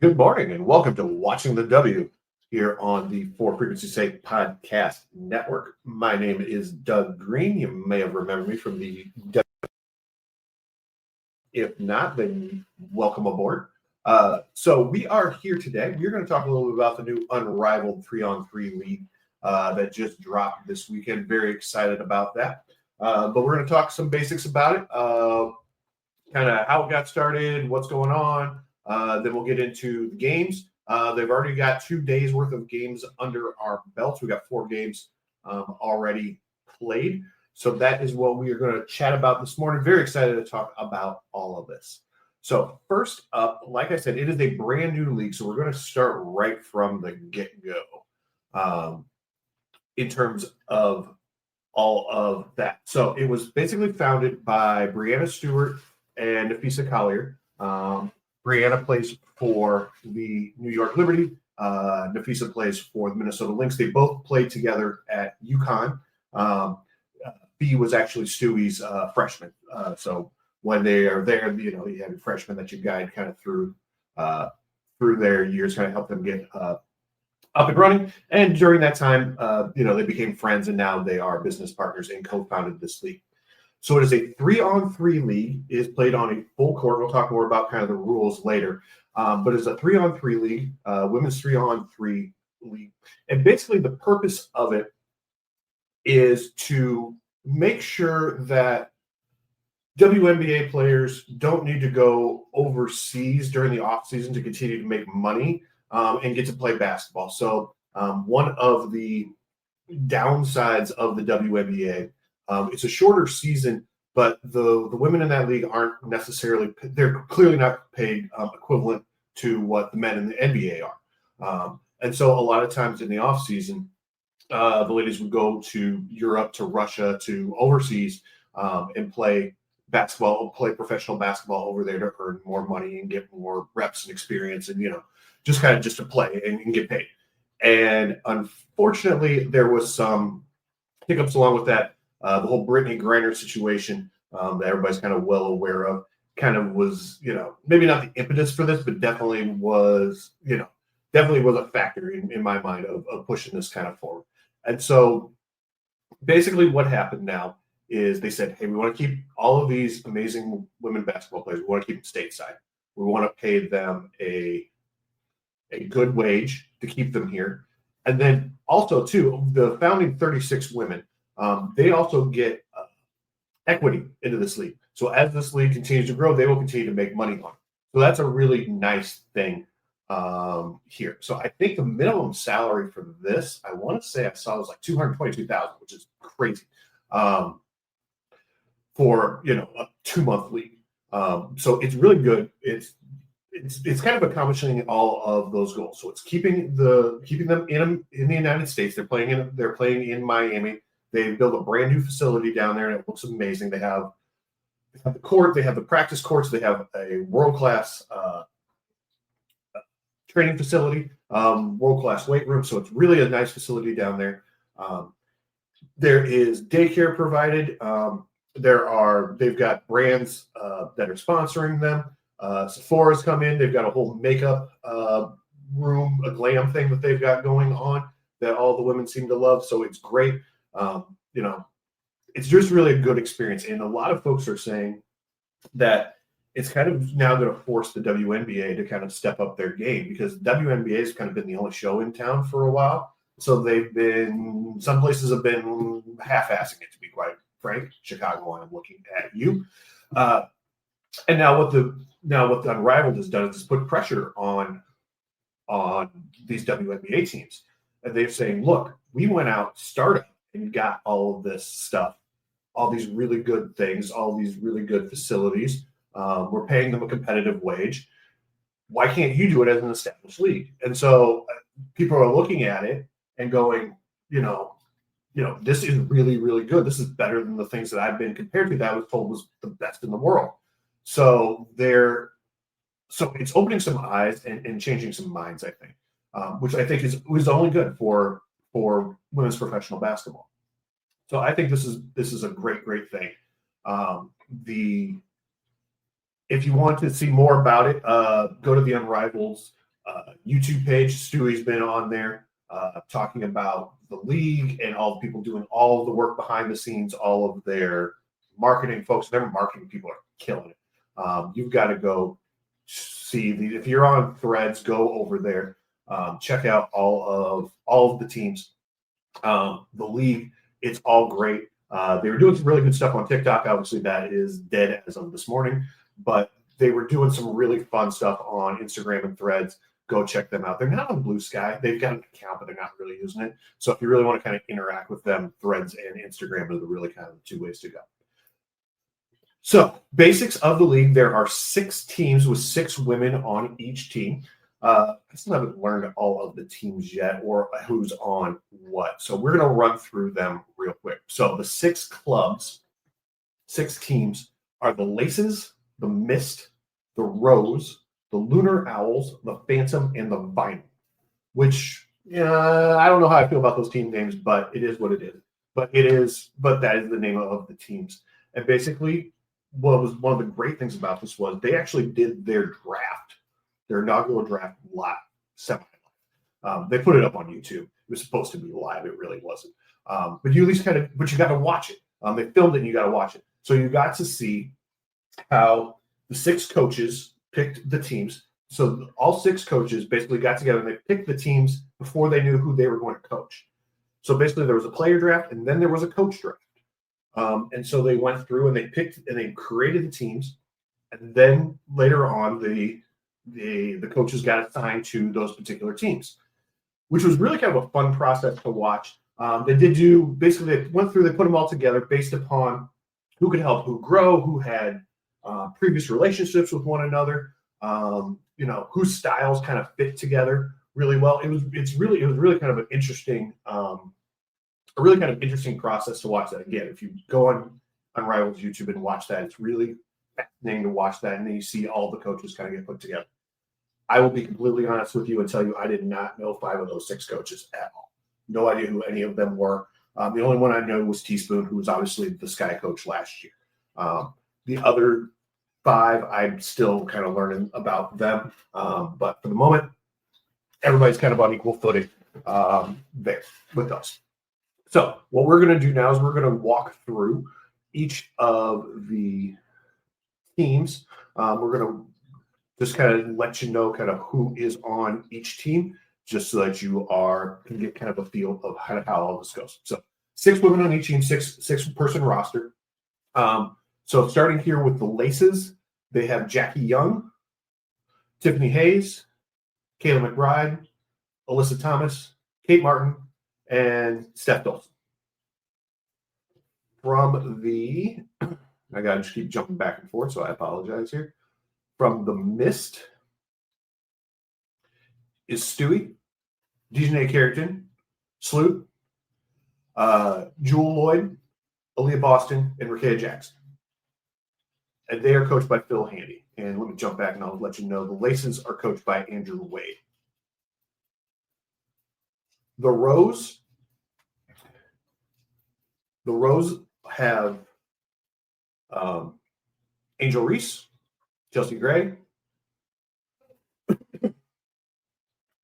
Good morning and welcome to Watching the W here on the For Frequency Sake Podcast Network. My name is Doug Green. You may have remembered me from the W. If not, then welcome aboard. So we are here today. We're going to talk a little bit about the new Unrivaled 3-on-3 league that just dropped this weekend. Very excited about that. But we're going to talk some basics about it, kind of how it got started, what's going on. Then we'll get into the games. They've already got 2 days worth of games under our belts. We got 4 games already played. So that is what we are going to chat about this morning. Very excited to talk about all of this. So first up, like I said, it is a brand new league. So we're going to start right from the get-go in terms of all of that. So it was basically founded by Brianna Stewart and Nafisa Collier. Brianna plays for the New York Liberty. Nafisa plays for the Minnesota Lynx. They both played together at UConn. B was actually Stewie's freshman. So when they are there, you have a freshman that you guide kind of through their years, kind of help them get up and running. And during that time, they became friends, and now they are business partners and co-founded this league. So it is a 3-on-3 league. It is played on a full court. We'll talk more about kind of the rules later. But it's a 3-on-3 league, women's 3-on-3 league. And basically the purpose of it is to make sure that WNBA players don't need to go overseas during the offseason to continue to make money and get to play basketball. So one of the downsides of the WNBA, it's a shorter season, but the women in that league aren't necessarily, they're clearly not paid equivalent to what the men in the NBA are. And so a lot of times in the off season, the ladies would go to Europe, to Russia, to overseas and play professional basketball over there to earn more money and get more reps and experience and, just to play and get paid. And unfortunately, there was some hiccups along with that. The whole Brittany Griner situation that everybody's kind of well aware of kind of was, maybe not the impetus for this, but definitely was a factor in my mind of pushing this kind of forward. And so basically what happened now is they said, hey, we want to keep all of these amazing women basketball players. We want to keep them stateside. We want to pay them a good wage to keep them here. And then also, too, the founding 36 women, they also get equity into this league. So as this league continues to grow, they will continue to make money on it. So that's a really nice thing here. So I think the minimum salary for this, I want to say I saw it was like $222,000, which is crazy for a 2-month league. So it's really good. It's kind of accomplishing all of those goals. So it's keeping them in the United States. They're playing in Miami. They built a brand new facility down there, and it looks amazing. They have the court, they have the practice courts, they have a world-class training facility, world-class weight room. So it's really a nice facility down there. There is daycare provided. They've got brands that are sponsoring them. Sephora's come in. They've got a whole makeup room, a glam thing that they've got going on that all the women seem to love. So it's great. It's just really a good experience. And a lot of folks are saying that it's kind of now going to force the WNBA to kind of step up their game, because WNBA has kind of been the only show in town for a while. So some places have been half-assing it, to be quite frank. Chicago, I'm looking at you. And now what the Unrivaled has done is put pressure on these WNBA teams. And they're saying, look, we went out, started, and got all of this stuff, all these really good things, all these really good facilities. We're paying them a competitive wage. Why can't you do it as an established league? And so people are looking at it and going, this is really, really good. This is better than the things that I've been compared to that I was told was the best in the world. So it's opening some eyes and changing some minds, I think, which I think is only good for women's professional basketball. So I think this is a great, great thing. If you want to see more about it, go to the Unrivaled YouTube page. Stewie's been on there talking about the league and all the people doing all of the work behind the scenes, all of their marketing folks. Their marketing people are killing it. You've got to go see if you're on Threads, go over there, check out all of the teams, the league. It's all great. They were doing some really good stuff on TikTok. Obviously, that is dead as of this morning, but they were doing some really fun stuff on Instagram and Threads. Go check them out. They're not on Blue Sky. They've got an account, but they're not really using it. So if you really want to kind of interact with them, Threads and Instagram are the really kind of two ways to go. So basics of the league, there are 6 teams with 6 women on each team. I still haven't learned all of the teams yet or who's on what. So we're going to run through them real quick. So the 6 clubs, 6 teams are the Laces, the Mist, the Rose, the Lunar Owls, the Phantom, and the Vinyl, which I don't know how I feel about those team names, but it is what it is. But that is the name of the teams. And basically, what was one of the great things about this was they actually did their inaugural draft live, semi-live. They put it up on YouTube. It was supposed to be live. It really wasn't. But you at least but you got to watch it. They filmed it and you got to watch it. So you got to see how the 6 coaches picked the teams. So all 6 coaches basically got together and they picked the teams before they knew who they were going to coach. So basically there was a player draft and then there was a coach draft. And so they went through and they picked and they created the teams. And then later on, the coaches got assigned to those particular teams, which was really kind of a fun process to watch. They went through, they put them all together based upon who could help who grow, who had previous relationships with one another, whose styles kind of fit together really well. It was really kind of an interesting, a really kind of interesting process to watch that. Again, if you go on Unrivaled YouTube and watch that, it's really fascinating to watch that, and then you see all the coaches kind of get put together. I will be completely honest with you and tell you I did not know 5 of those 6 coaches at all. No idea who any of them were. The only one I know was Teaspoon, who was obviously the Sky coach last year. The other 5, I'm still kind of learning about them. But for the moment, everybody's kind of on equal footing there with us. So what we're going to do now is we're going to walk through each of the teams. We're going to just kind of let you know kind of who is on each team, just so that you can get kind of a feel of how all this goes. So 6 women on each team, 6-person roster. So starting here with the Laces, they have Jackie Young, Tiffany Hayes, Kayla McBride, Alyssa Thomas, Kate Martin, and Steph Dolson. I gotta just keep jumping back and forth, so I apologize here. From the Mist is Stewie, Dejanay Carrington, Sloot, Jewel Lloyd, Aaliyah Boston, and Rakea Jackson. And they are coached by Phil Handy. And let me jump back and I'll let you know the Laces are coached by Andrew Wade. The Rose have Angel Reese, Chelsea Gray,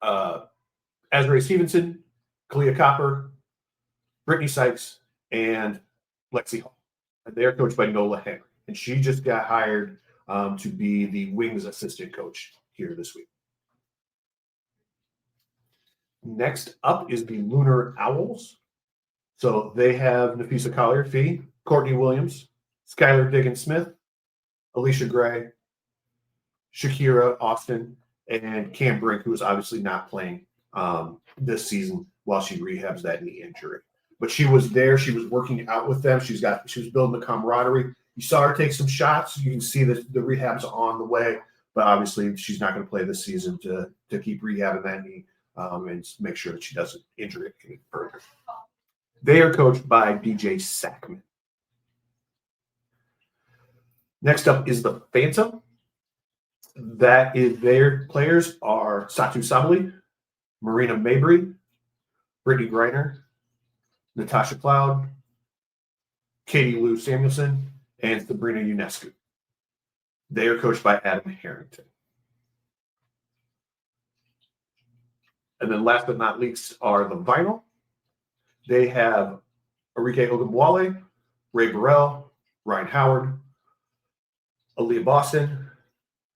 Azrae Stevenson, Kalia Copper, Brittany Sykes, and Lexi Hall. And they are coached by Nola Henry. And she just got hired to be the Wings assistant coach here this week. Next up is the Lunar Owls. So they have Nafisa Collier-Fee, Courtney Williams, Skylar Diggins-Smith, Alicia Gray, Shakira Austin, and Cam Brink, who is obviously not playing this season while she rehabs that knee injury. But she was there. She was working out with them. She was building the camaraderie. You saw her take some shots. You can see that the rehab's on the way. But obviously, she's not going to play this season to keep rehabbing that knee and make sure that she doesn't injure it any further. They are coached by DJ Sackman. Next up is the Phantom. Their players are Satu Sabali, Marina Mabry, Brittany Greiner, Natasha Cloud, Katie Lou Samuelson, and Sabrina Unescu. They are coached by Adam Harrington. And then last but not least are the vinyl. They have Enrique Ogunbowale, Ray Burrell, Ryan Howard, Aaliyah Boston,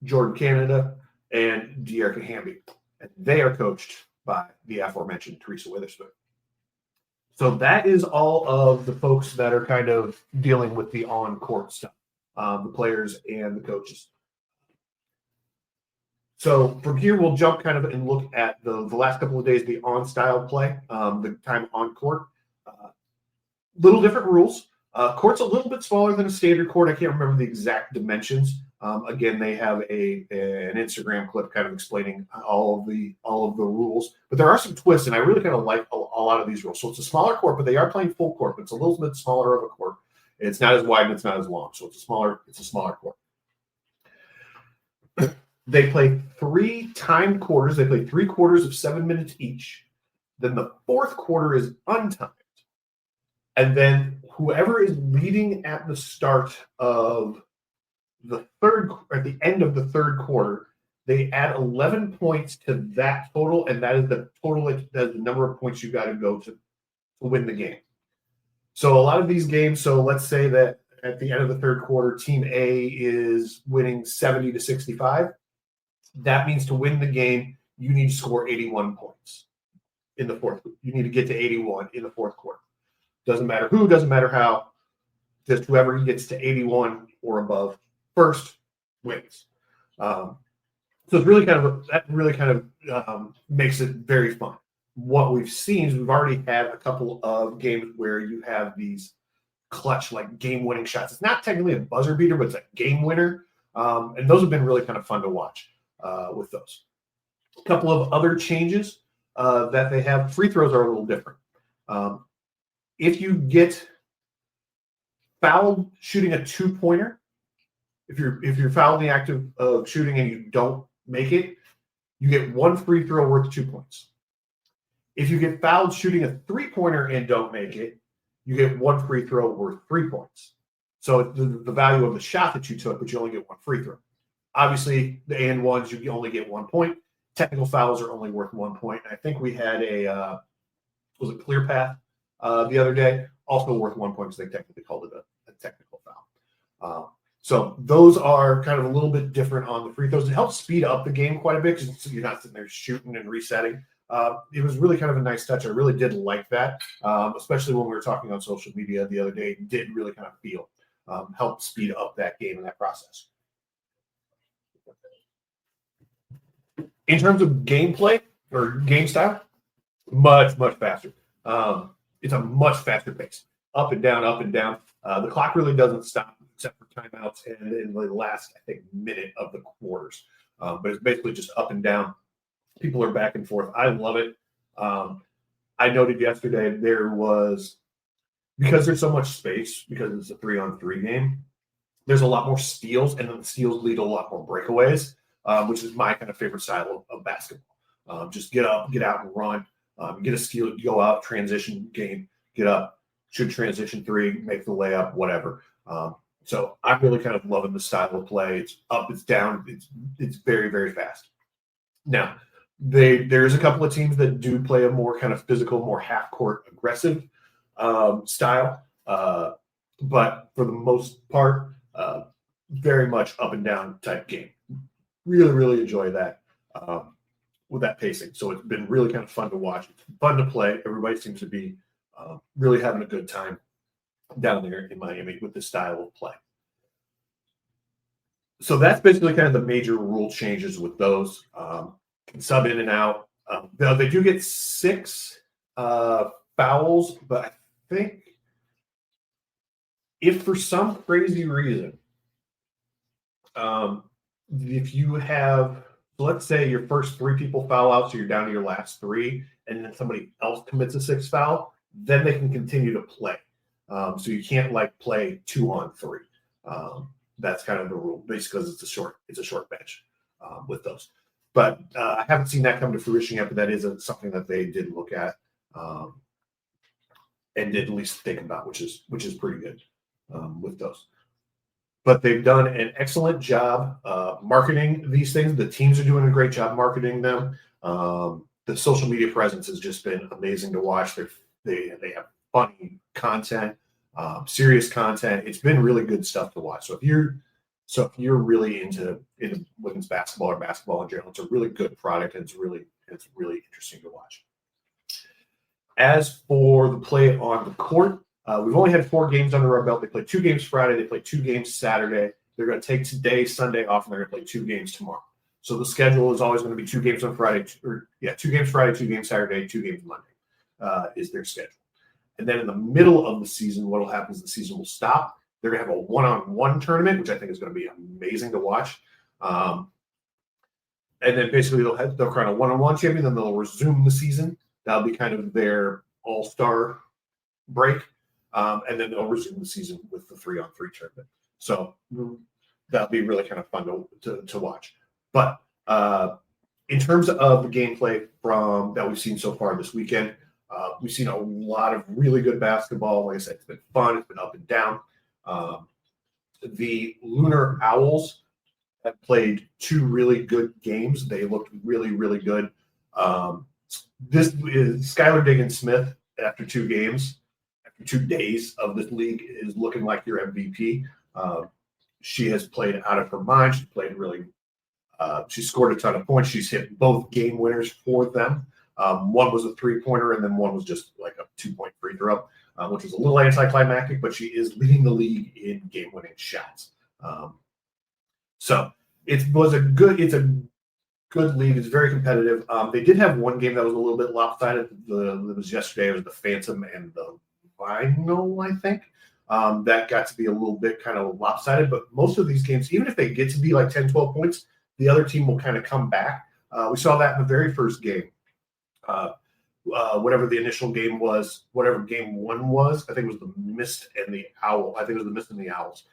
Jordan Canada, and De'Erica Hamby. And they are coached by the aforementioned Teresa Witherspoon. So that is all of the folks that are kind of dealing with the on-court stuff, the players and the coaches. So from here, we'll jump kind of and look at the last couple of days, the on-style play, the time on court. Little different rules. Court's a little bit smaller than a standard court. I can't remember the exact dimensions. Again, they have an Instagram clip kind of explaining all of the rules. But there are some twists, and I really kind of like a lot of these rules. So it's a smaller court, but they are playing full court. But it's a little bit smaller of a court. It's not as wide and it's not as long. So it's a smaller court. They play 3 timed quarters. They play 3 quarters of 7 minutes each. Then the 4th quarter is untimed. And then whoever is leading at the start of the end of the 3rd quarter, they add 11 points to that total, and that is the total. That is the number of points you got to go to win the game. So a lot of these games. So let's say that at the end of the 3rd quarter, Team A is winning 70-65. That means to win the game, you need to score 81 points in the 4th. You need to get to 81 in the 4th quarter. Doesn't matter who, doesn't matter how. Just whoever gets to 81 or above first wins. So it's really kind of makes it very fun. What we've seen is we've already had a couple of games where you have these clutch, like game-winning shots. It's not technically a buzzer beater, but it's a game winner. And those have been really kind of fun to watch with those. A couple of other changes that they have. Free throws are a little different. If you get fouled shooting a 2-pointer, if you're fouled in the act of shooting and you don't make it, you get 1 free throw worth 2 points. If you get fouled shooting a 3-pointer and don't make it, you get 1 free throw worth 3 points. So the value of the shot that you took, but you only get 1 free throw. Obviously, the and ones, you only get 1 point. Technical fouls are only worth 1 point. I think we had a clear path the other day, also worth 1 point because they technically called it a technical foul. So those are kind of a little bit different on the free throws. It helps speed up the game quite a bit because you're not sitting there shooting and resetting. It was really kind of a nice touch. I really did like that, especially when we were talking on social media the other day. It did really kind of feel help speed up that game and that process. In terms of gameplay or game style, much faster. It's a much faster pace, up and down, up and down. The clock really doesn't stop except for timeouts and in the last, I think, minute of the quarters. But it's basically just up and down. People are back and forth. I love it. I noted yesterday because there's so much space, because it's a 3-on-3 game, there's a lot more steals, and then the steals lead to a lot more breakaways, which is my kind of favorite style of basketball. Just get up, get out and run. Get a steal, go out, transition game, get up, shoot transition 3, make the layup, whatever. So I'm really kind of loving the style of play. It's up, it's down, it's very, very fast. Now, there's a couple of teams that do play a more kind of physical, more half-court aggressive style. But for the most part, very much up and down type game. Really, really enjoy that. With that pacing. So it's been really kind of fun to watch. It's fun to play. Everybody seems to be really having a good time down there in Miami with this style of play. So that's basically kind of the major rule changes with those. Can sub in and out. They do get 6 fouls, but I think if for some crazy reason, if you have, let's say your first 3 people foul out, so you're down to your last 3, and then somebody else commits a 6th foul, then they can continue to play. So you can't play 2-on-3. That's kind of the rule, basically, because it's a short bench with those. But I haven't seen that come to fruition yet, but that is something that they did look at and did at least think about, which is pretty good with those. But they've done an excellent job marketing these things. The teams are doing a great job marketing them. the social media presence has just been amazing to watch. They have funny content, serious content. It's been really good stuff to watch. So if you're really into women's basketball or basketball in general, it's a really good product, and it's really interesting to watch. As for the play on the court, we've only had 4 games under our belt. They played 2 games Friday. They played 2 games Saturday. They're going to take today, Sunday off, and they're going to play 2 games tomorrow. So the schedule is always going to be 2 games on Friday, 2 games Friday, 2 games Saturday, 2 games Monday is their schedule. And then in the middle of the season, what will happen is the season will stop. They're going to have a one-on-one tournament, which I think is going to be amazing to watch. And then basically they'll crown a one-on-one champion, then they'll resume the season. That'll be kind of their all-star break. And then they'll resume the season with the 3-on-3 tournament. So that'll be really kind of fun to watch. But in terms of the gameplay that we've seen so far this weekend, we've seen a lot of really good basketball. Like I said, it's been fun. It's been up and down. The Lunar Owls have played 2 really good games. They looked really, really good. This is Skylar Diggins-Smith after 2 games, after 2 days of this league, is looking like your MVP. She has played out of her mind. She played really. She scored a ton of points. She's hit both game winners for them. One was a 3-pointer, and then one was just like a 2-point free throw, which was a little anticlimactic, but she is leading the league in game-winning shots. So it's a good league. It's very competitive. They did have one game that was a little bit lopsided. It was yesterday. It was the Phantom and the Vinyl, I think. That got to be a little bit kind of lopsided, but most of these games, even if they get to be like 10, 12 points, the other team will kind of come back. We saw that in the very first game. Whatever the initial game was, whatever game 1 was, I think it was the Mist and the Owl. I think it was the Mist and the Owls.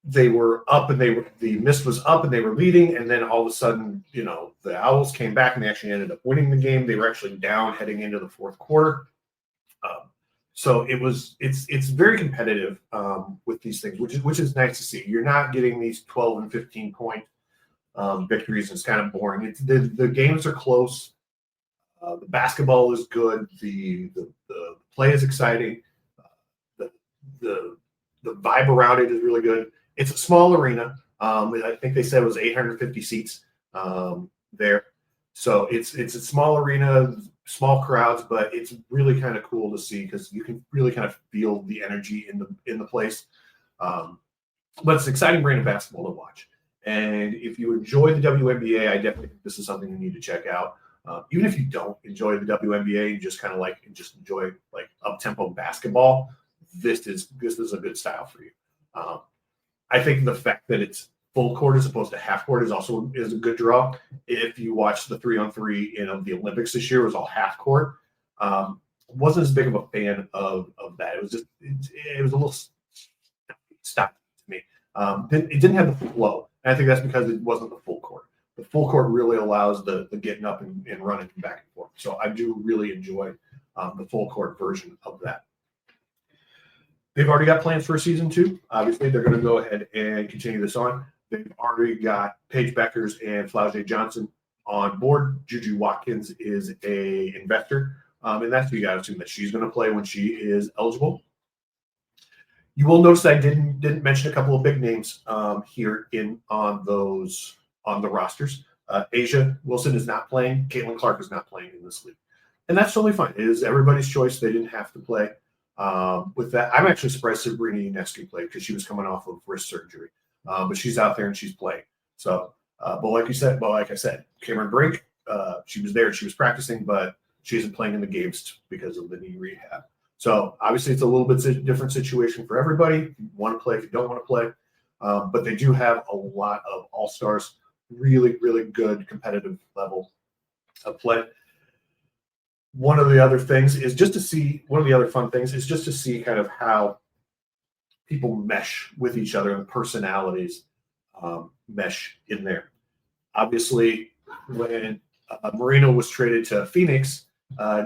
They were up, and the Mist was up, and they were leading, and then all of a sudden, the Owls came back, and they actually ended up winning the game. They were actually down heading into the fourth quarter. So it's very competitive with these things, which is nice to see. You're not getting these 12 and 15 point victories. It's kind of boring. The games are close. The basketball is good. The play is exciting. The vibe around it is really good. It's a small arena. I think they said it was 850 seats there. So it's a small arena, small crowds, but it's really kind of cool to see because you can really kind of feel the energy in the place. But it's an exciting brand of basketball to watch. And if you enjoy the WNBA, I definitely think this is something you need to check out. Even if you don't enjoy the WNBA, you just kind of enjoy like up-tempo basketball, this is a good style for you. I think the fact that it's full court as opposed to half court is a good draw. If you watch the 3-on-3 in the Olympics this year, it was all half court. Wasn't as big of a fan of that. It was a little stocky to me. It didn't have the flow. And I think that's because it wasn't the full court. The full court really allows the getting up and running back and forth. So I do really enjoy the full court version of that. They've already got plans for a season 2. Obviously, they're going to go ahead and continue this on. They've already got Paige Beckers and Flau'jae Johnson on board. Juju Watkins is a investor, and that's you got to assume that she's going to play when she is eligible. You will notice I didn't mention a couple of big names here on the rosters. Asia Wilson is not playing. Caitlin Clark is not playing in this league, and that's totally fine. It is everybody's choice. They didn't have to play. With that, I'm actually surprised Sabrina Ionescu played because she was coming off of wrist surgery. But she's out there and she's playing. So, but like I said, Cameron Brink, she was there, she was practicing, but she isn't playing in the games because of the knee rehab. So obviously it's a little bit different situation for everybody. If you want to play, if you don't want to play, but they do have a lot of all-stars, really, really good competitive level of play. One of the other fun things is just to see kind of how people mesh with each other and personalities mesh in there. Obviously, when Marino was traded to Phoenix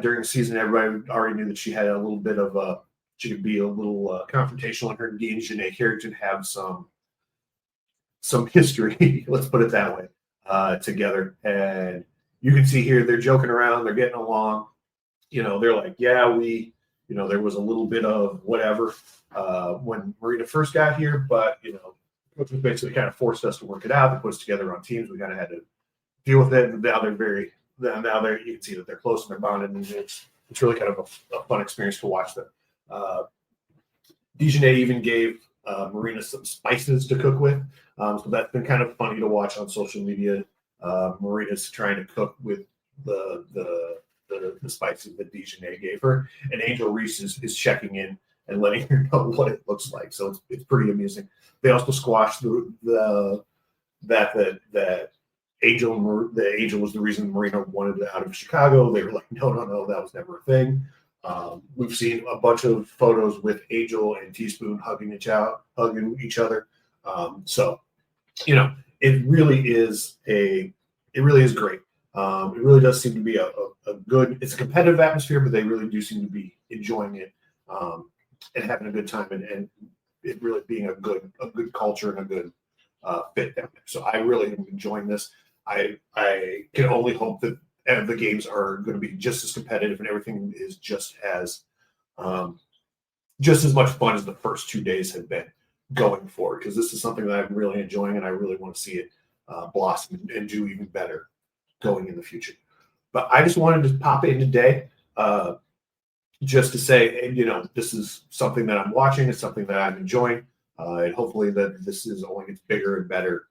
during the season, everybody already knew that she had a little bit of she could be a little confrontational, and her and Janae Harrington have some history, let's put it that way, together. And you can see here they're joking around, they're getting along. They're like, yeah, there was a little bit of whatever when Marina first got here, but coach was basically kind of forced us to work it out. They put us together on teams. We kind of had to deal with it. And now you can see that they're close and they're bonded, and it's really kind of a fun experience to watch them. Dijonay even gave Marina some spices to cook with, so that's been kind of funny to watch on social media. Marina's trying to cook with the spices that Dijonay gave her, and Angel Reese is checking in and letting her know what it looks like. So it's pretty amusing. They also squashed that Angel was the reason Marina wanted out of Chicago. They were like, no, that was never a thing. We've seen a bunch of photos with Angel and Teaspoon hugging each other. So it really is great. It really does seem to be a good. It's a competitive atmosphere, but they really do seem to be enjoying it and having a good time, and it really being a good culture and a good fit down there. So I really am enjoying this. I can only hope that the games are going to be just as competitive and everything is just as much fun as the first 2 days have been going forward, because this is something that I'm really enjoying and I really want to see it blossom and do even better going in the future. But I just wanted to pop in today just to say, this is something that I'm watching. It's something that I'm enjoying. And hopefully that this is only gets bigger and better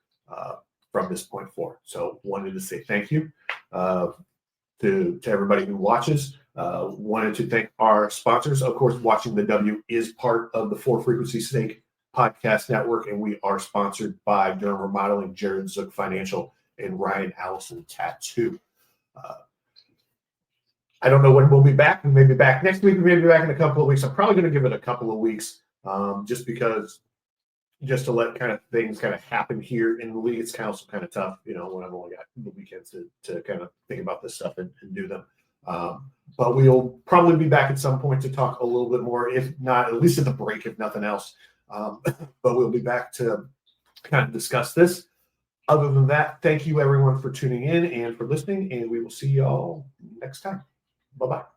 from this point forward. So wanted to say thank you to everybody who watches. Wanted to thank our sponsors. Of course, Watching the W is part of the 4 Frequency Snake Podcast Network, and we are sponsored by Durham Remodeling, Jared Zook Financial, and Ryan Allison Tattoo. I don't know when we'll be back. We may be back next week. We may be back in a couple of weeks. I'm probably going to give it a couple of weeks just to let kind of things kind of happen here in the league. It's kind of tough, when I've only got the weekends to kind of think about this stuff and do them. But we'll probably be back at some point to talk a little bit more, if not, at least at the break, if nothing else. But we'll be back to kind of discuss this. Other than that, thank you everyone for tuning in and for listening, and we will see you all next time. Bye-bye.